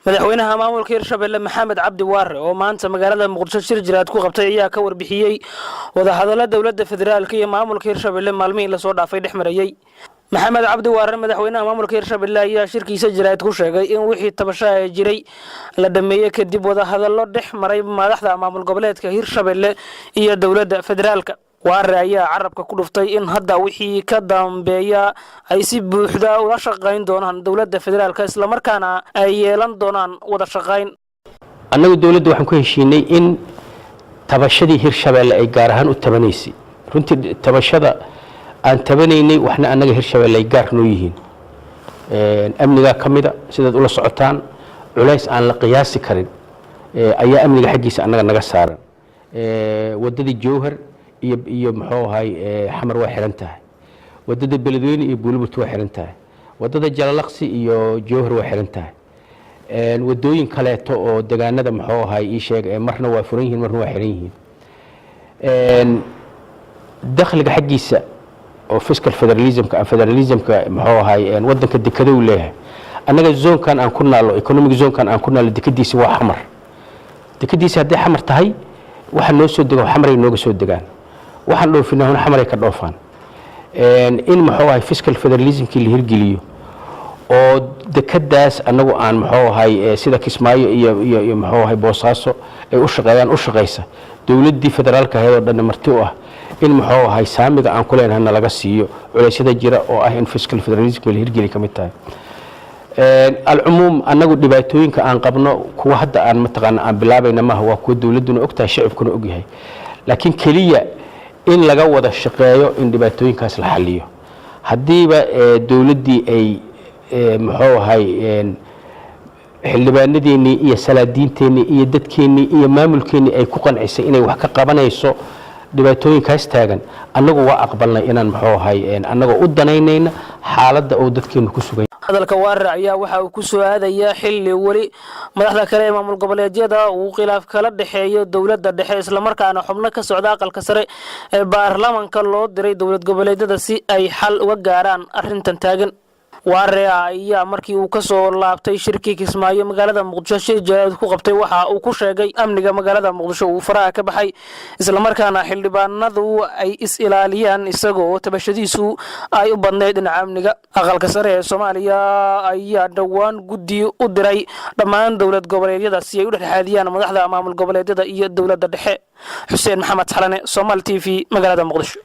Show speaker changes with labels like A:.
A: madaxweynaha maamulka Hirshabelle Maxamed Cabdi Waare oo maanta magaalada Muqdisho shir jiraad ku qabtay ayaa ka warbixiyay wada hadallada dawladda federaalka iyo maamulka Hirshabelle maalmihii la soo dhaafay dhexmarayay. Maxamed Cabdi Waare madaxweynaha maamulka Hirshabelle ayaa shirkiisa jiraad ku sheegay in wixii tabasho jiray la dhameeyay kadib wada hadallo dhexmaray madaxda maamul goboleedka Hirshabelle iyo dawladda federaalka. Waare ayaa carabka ku dhuftay in hadda wixii ka dambeeya ay si buuxda ula shaqayn doonaan dawladda federaalka isla markaana ay yeelan doonaan wada shaqayn.
B: Annagu dawladda waxaan ku heshiinay in tabashadii Hirshabelle ay gaar ahaan u tabanaysay. Runtii tabashada aan tabanaynay waxna annaga Hirshabelle ay gaar noo yihiin. Amniga kamida sidaad ula socotaan culays aan la qiyaasi karin ayaa amniga xaqiisa annaga naga saaran. Wadadii Jowhar iyo muxuu ahay xamar waa xiran tahay wadada beledweyne iyo buulburtu waa xiran tahay wadada jalalaqsi iyo jowhar waa xiran tahay wadooyin kale oo deegaanada muxuu ahay ii sheeg marna waa furan yihiin marna waa xiran yihiin dakhliga xaqiisa oo fiscal federalismka muxuu ahay wadanka dekada uu leeyahay annaga zoonkan aan ku naalo economic zoonkan aan ku naalo dekadiisa waa xamar dekadiisa haddii xamar tahay waxa noo soo dego xamar ay nooga soo degaan waxaan dhoofinaa xamar ay ka dhoofaan in muxuu ahay fiscal federalismki la hirgeliyo oo dekadaas anagu aan muxuu ahay sida Kismaayo iyo muxuu ahay Boosaaso ay u shaqeysa dawladii federaalka ah oo dhan marti u ah in muxuu ahay saamiga aan ku leenahay laga siiyo culeysyada jira oo ah in fiscal federalism la hirgeliyo kamid tahay العموم أنو دبيتوين كأن قبنا كواحد أن متقن أن بلابنا ما هو كود ولدنا أكتر شعب كنا أجيه لكن كلية إن لجوا الشقاية إن دبيتوين كاس الحلية هديبة دولدي أي محو هاي اللي بنديني إيه سلادين تاني إيه دتكيني إيه ماملكيني أي كوكان عسيني وحكا قبنا يسوع دبيتوين كاس تاجن أنو أقبلنا إن محو هاي أنو قدناينين حالة أو دتكين كسوعين
A: hadalka Waare ayaa waxa uu ku soo aadaya xilli wali madaxda kale ee maamul goboleedyada uu khilaaf kala dhaxeeyo dawladda dhexe isla markaana xubno ka socda aqalka sare ee baarlamaanka loo diray dawlad goboleedyada si ay xal uga gaaraan arrintan taagan. Waare ayaa markii uu ka soo laabtay shirkii Kismaayo magaalada Muqdisho shir jiraad ku qabtay waxa uu ku sheegay amniga magaalada Muqdisho uu faraha ka baxay isla markaana xildhibaanadu ay is ilaaliyaan isagoo tabashadiisu ay u badneyd dhinaca amniga. Aqalka sare ee Soomaaliya ayaa dhawaan guddi u diray dhammaan dawlad goboleedyada si ay u dhexaadiyaan madaxda maamul goboleedyada iyo dawladda dhexe. Xuseen Maxamed Xalane, Soomaali TV, magaalada Muqdisho.